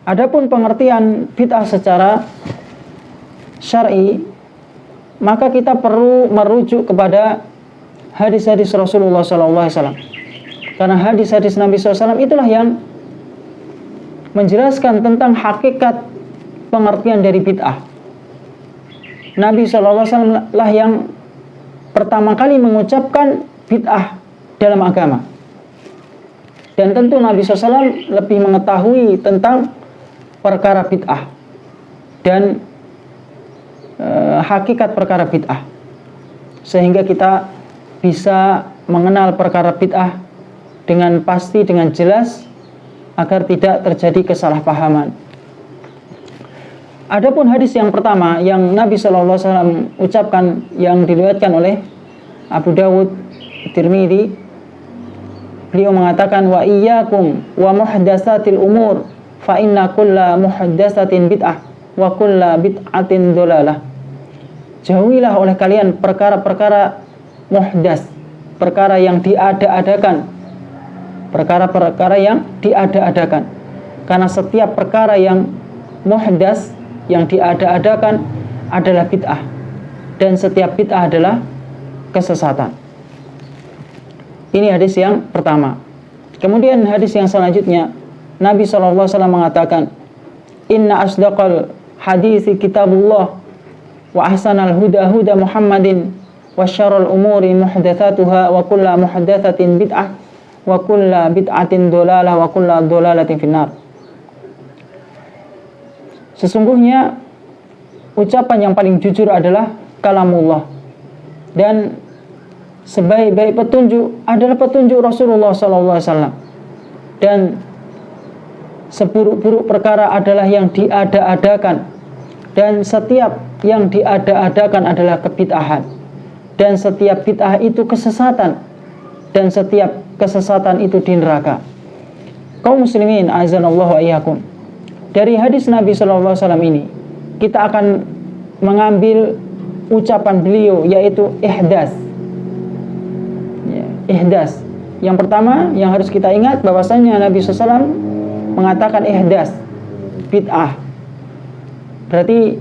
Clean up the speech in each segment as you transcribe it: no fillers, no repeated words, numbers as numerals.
Adapun pengertian bid'ah secara syar'i, maka kita perlu merujuk kepada hadis-hadis Rasulullah SAW. Karena hadis-hadis Nabi SAW itulah yang menjelaskan tentang hakikat pengertian dari bid'ah. Nabi SAW lah yang pertama kali mengucapkan bid'ah dalam agama. Dan tentu Nabi SAW lebih mengetahui tentang perkara bid'ah dan hakikat perkara bid'ah, sehingga kita bisa mengenal perkara bid'ah dengan pasti, dengan jelas, agar tidak terjadi kesalahpahaman. Adapun hadis yang pertama yang Nabi SAW ucapkan, yang diriwayatkan oleh Abu Dawud, Tirmidzi, beliau mengatakan, wa iyyakum wa muhdatsatil umur fa inna kulla muhdatsatin bid'ah wa kulla bid'atin dhalalah. Jauhilah oleh kalian perkara-perkara muhdas, perkara yang diada-adakan, perkara-perkara yang diada-adakan. Karena setiap perkara yang muhdas, yang diada-adakan, adalah bid'ah, dan setiap bid'ah adalah kesesatan. Ini hadis yang pertama. Kemudian hadis yang selanjutnya, Nabi SAW mengatakan, inna asdaqal hadisi kitabullah wa ahsanal huda huda Muhammadin wa syarrul umuri muhdatsatuha wa kullu muhdatsatin bid'ah wa kullu bid'atin dhalalah wa kullu dhalalatin finnar. Sesungguhnya ucapan yang paling jujur adalah kalamullah, dan sebaik-baik petunjuk adalah petunjuk Rasulullah SAW, dan seburuk-buruk perkara adalah yang diada-adakan, dan setiap yang diada-adakan adalah kebid'ahan, dan setiap bid'ah itu kesesatan, dan setiap kesesatan itu di neraka. Kaum muslimin azanallahu wa iyyakum, dari hadis Nabi SAW ini kita akan mengambil ucapan beliau, yaitu ihdas. Ihdas. Yang pertama yang harus kita ingat bahwasanya Nabi SAW mengatakan ihdas, bid'ah. Berarti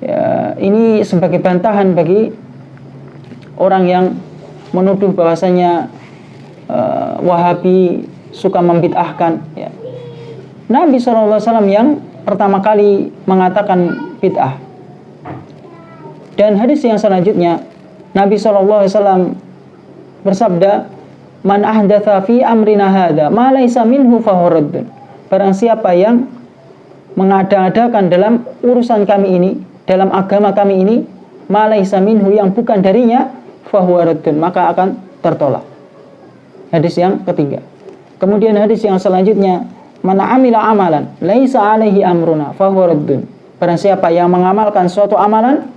ya, ini sebagai bantahan bagi orang yang menuduh bahwasanya Wahabi suka membid'ahkan. Ya. Nabi SAW yang pertama kali mengatakan bid'ah. Dan hadis yang selanjutnya, Nabi SAW bersabda, man ahdatsa fi amrina hadza ma laisa minhu fahuwa raddun. Barang siapa yang mengada-adakan dalam urusan kami ini, dalam agama kami ini, ma laisa minhu, yang bukan darinya, fahuwa raddun, maka akan tertolak. Hadis yang ketiga. Kemudian hadis yang selanjutnya, man amila amalan laisa alaihi amruna fahuwa raddun. Barang siapa yang mengamalkan suatu amalan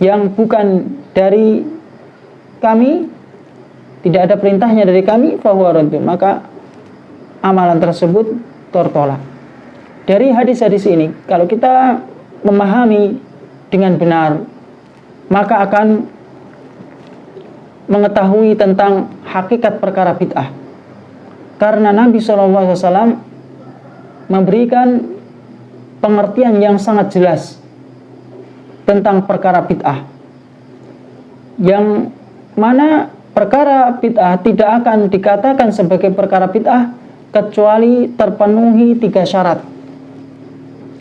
yang bukan dari kami, tidak ada perintahnya dari kami, fahuwa raddun, maka amalan tersebut tertolak. Dari hadis-hadis ini, kalau kita memahami dengan benar, maka akan mengetahui tentang hakikat perkara bid'ah. Karena Nabi SAW memberikan pengertian yang sangat jelas tentang perkara bid'ah, yang mana perkara bid'ah tidak akan dikatakan sebagai perkara bid'ah kecuali terpenuhi 3 syarat.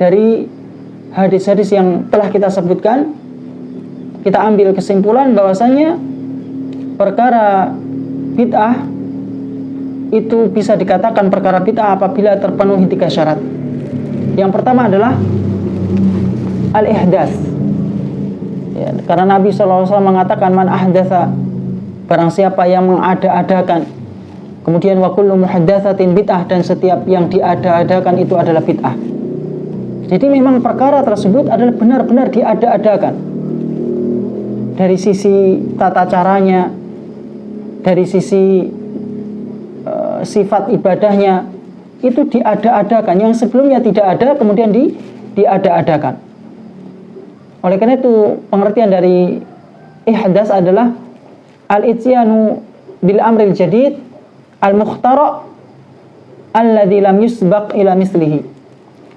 Dari hadis-hadis yang telah kita sebutkan, kita ambil kesimpulan bahwasanya perkara bid'ah itu bisa dikatakan perkara bid'ah apabila terpenuhi 3 syarat. Yang pertama adalah al-ihdas. Ya, karena Nabi SAW mengatakan, man ahdatsa, barang siapa yang mengada-adakan. Kemudian wa kullu muhdatsatin bid'ah, dan setiap yang diada-adakan itu adalah bid'ah. Jadi memang perkara tersebut adalah benar-benar diada-adakan. Dari sisi tata caranya, dari sisi sifat ibadahnya, itu diada-adakan. Yang sebelumnya tidak ada, kemudian diada-adakan. Oleh karena itu, pengertian dari ihdas adalah al-ityanu bil amril jadid al-mukhtara alladzi lam yusbaq ila mislihi.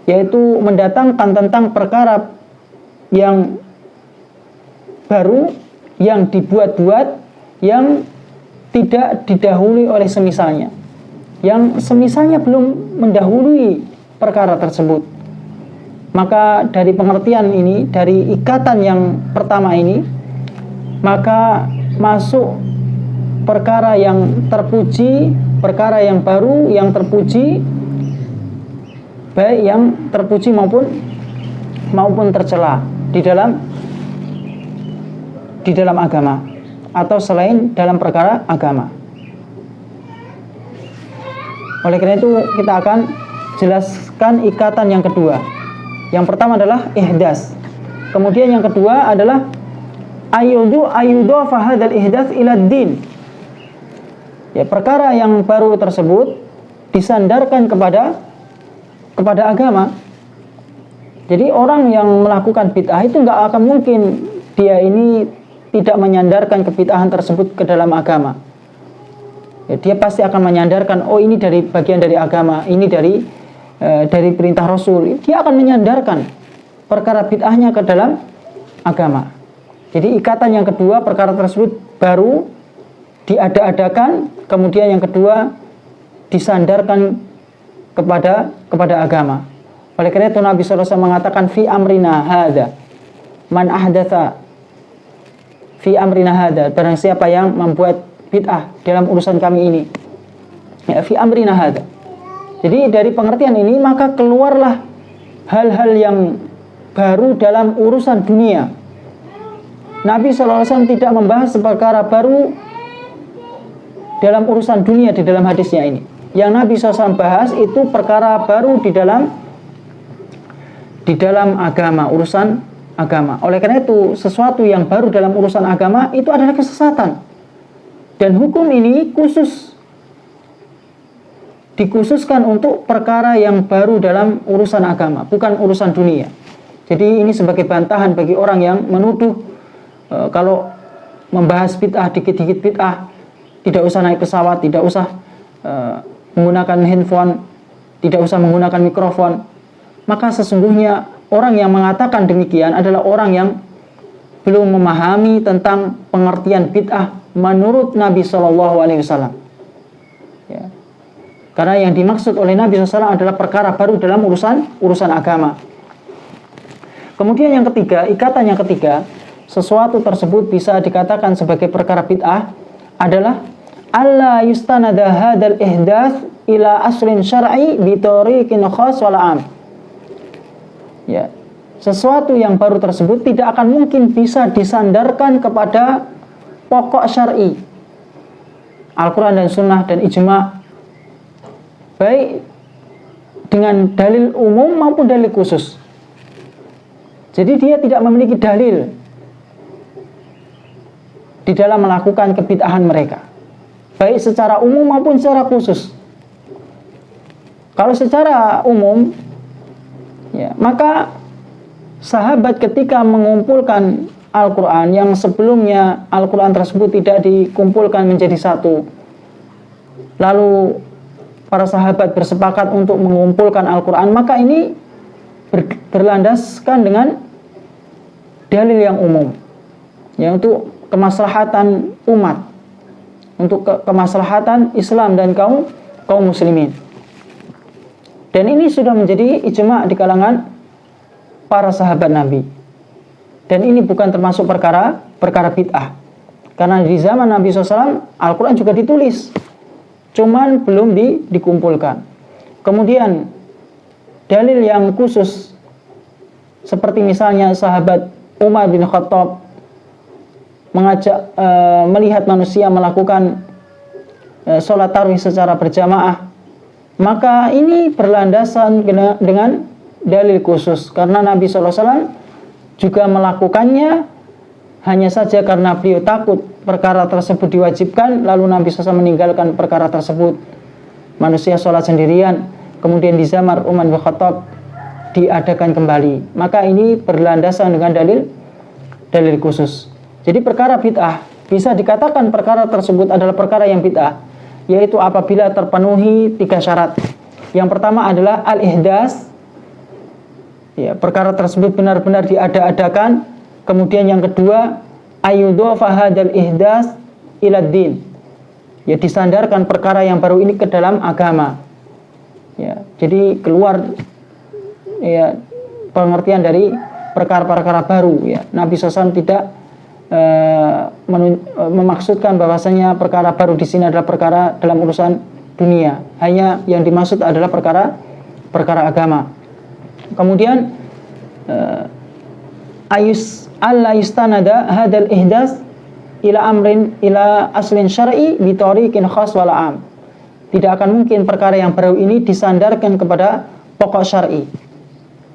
yaitu mendatangkan tentang perkara yang baru, yang dibuat-buat, yang tidak didahului oleh semisalnya, yang semisalnya belum mendahului perkara tersebut. Maka dari pengertian ini, dari ikatan yang pertama ini, maka masuk perkara yang terpuji, perkara yang baru, yang terpuji, baik yang terpuji maupun tercela di dalam agama atau selain dalam perkara agama. Oleh karena itu kita akan jelaskan ikatan yang kedua. Yang pertama adalah ihdas. Kemudian yang kedua adalah ayyudafa hadzal ihdas ila din. Ya, perkara yang baru tersebut disandarkan kepada agama. Jadi orang yang melakukan bid'ah itu nggak akan mungkin dia ini tidak menyandarkan kebid'ahan tersebut ke dalam agama. Ya, dia pasti akan menyandarkan, oh ini dari bagian dari agama, ini dari perintah Rasul. Dia akan menyandarkan perkara bid'ahnya ke dalam agama. Jadi ikatan yang kedua, perkara tersebut baru diada-adakan, kemudian yang kedua disandarkan kepada agama. Oleh karena itu Nabi SAW mengatakan fi amrina hadza man ahdatsa fi amrina hadza, barang siapa yang membuat bid'ah dalam urusan kami ini, ya, fi amrina hadza. Jadi dari pengertian ini maka keluarlah hal-hal yang baru dalam urusan dunia. Nabi SAW tidak membahas perkara baru dalam urusan dunia di dalam hadisnya ini. Yang Nabi SAW bahas itu perkara baru di dalam agama, urusan agama. Oleh karena itu sesuatu yang baru dalam urusan agama itu adalah kesesatan. Dan hukum ini dikhususkan untuk perkara yang baru dalam urusan agama, bukan urusan dunia. Jadi ini sebagai bantahan bagi orang yang menuduh kalau membahas bid'ah, dikit-dikit bid'ah, tidak usah naik pesawat, tidak usah menggunakan handphone, tidak usah menggunakan mikrofon. Maka sesungguhnya orang yang mengatakan demikian adalah orang yang belum memahami tentang pengertian bid'ah menurut Nabi SAW. Ya. Karena yang dimaksud oleh Nabi SAW adalah perkara baru dalam urusan agama. Kemudian yang ketiga, ikatan yang ketiga, sesuatu tersebut bisa dikatakan sebagai perkara bid'ah adalah alla yustanada hadzal ihdaats ila aslin syar'i bi tariqin khas wal 'am. Ya. Sesuatu yang baru tersebut tidak akan mungkin bisa disandarkan kepada pokok syar'i, Al-Quran dan Sunnah dan ijma', baik dengan dalil umum maupun dalil khusus. Jadi dia tidak memiliki dalil di dalam melakukan kebid'ahan mereka, baik secara umum maupun secara khusus. Kalau secara umum, ya, maka sahabat ketika mengumpulkan Al-Quran yang sebelumnya Al-Quran tersebut tidak dikumpulkan menjadi satu, lalu para sahabat bersepakat untuk mengumpulkan Al-Quran, maka ini berlandaskan dengan dalil yang umum, ya, untuk kemaslahatan umat, untuk kemaslahatan Islam dan kaum muslimin. Dan ini sudah menjadi ijma' di kalangan para sahabat Nabi. Dan ini bukan termasuk perkara bid'ah. Karena di zaman Nabi SAW Al-Quran juga ditulis, cuman belum dikumpulkan. Kemudian dalil yang khusus seperti misalnya sahabat Umar bin Khattab mengajak melihat manusia melakukan sholat tarawih secara berjamaah, maka ini berlandasan dengan dalil khusus, karena Nabi SAW juga melakukannya hanya saja karena beliau takut perkara tersebut diwajibkan, lalu Nabi SAW meninggalkan perkara tersebut. Manusia sholat sendirian, kemudian di zaman Umar bin Khattab diadakan kembali, maka ini berlandasan dengan dalil khusus. Jadi perkara bid'ah bisa dikatakan perkara tersebut adalah perkara yang bid'ah, yaitu apabila terpenuhi 3 syarat. Yang pertama adalah al-ihdas, ya, perkara tersebut benar-benar diada-adakan. Kemudian yang kedua, ayyudhafa hadzal ihdas ila din, ya, disandarkan perkara yang baru ini ke dalam agama, ya, jadi keluar, ya, pengertian dari perkara-perkara baru, ya. Nabi SAW tidak memaksudkan bahwasanya perkara baru di sini adalah perkara dalam urusan dunia, hanya yang dimaksud adalah perkara agama. Kemudian alla yustanada hadzal ihdas ila amrin ila aslin syar'i bi tariqin khas wal am. Tidak akan mungkin perkara yang baru ini disandarkan kepada pokok syar'i,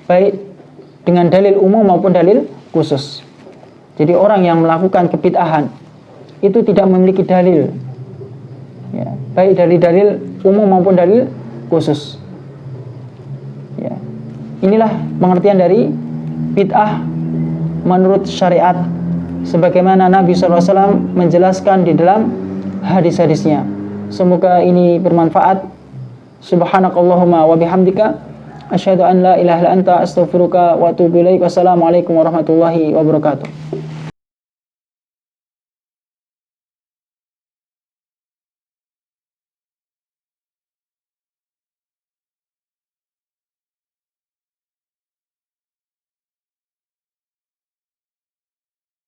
baik dengan dalil umum maupun dalil khusus. Jadi orang yang melakukan kebid'ahan itu tidak memiliki dalil, ya, baik dari dalil umum maupun dalil khusus, ya. Inilah pengertian dari bid'ah menurut syariat sebagaimana Nabi SAW menjelaskan di dalam hadis-hadisnya. Semoga ini bermanfaat. Subhanakallahumma wa bihamdika asyhadu an la ilaha illa anta astaghfiruka wa atubu ilaik. Wassalamualaikum warahmatullahi wabarakatuh.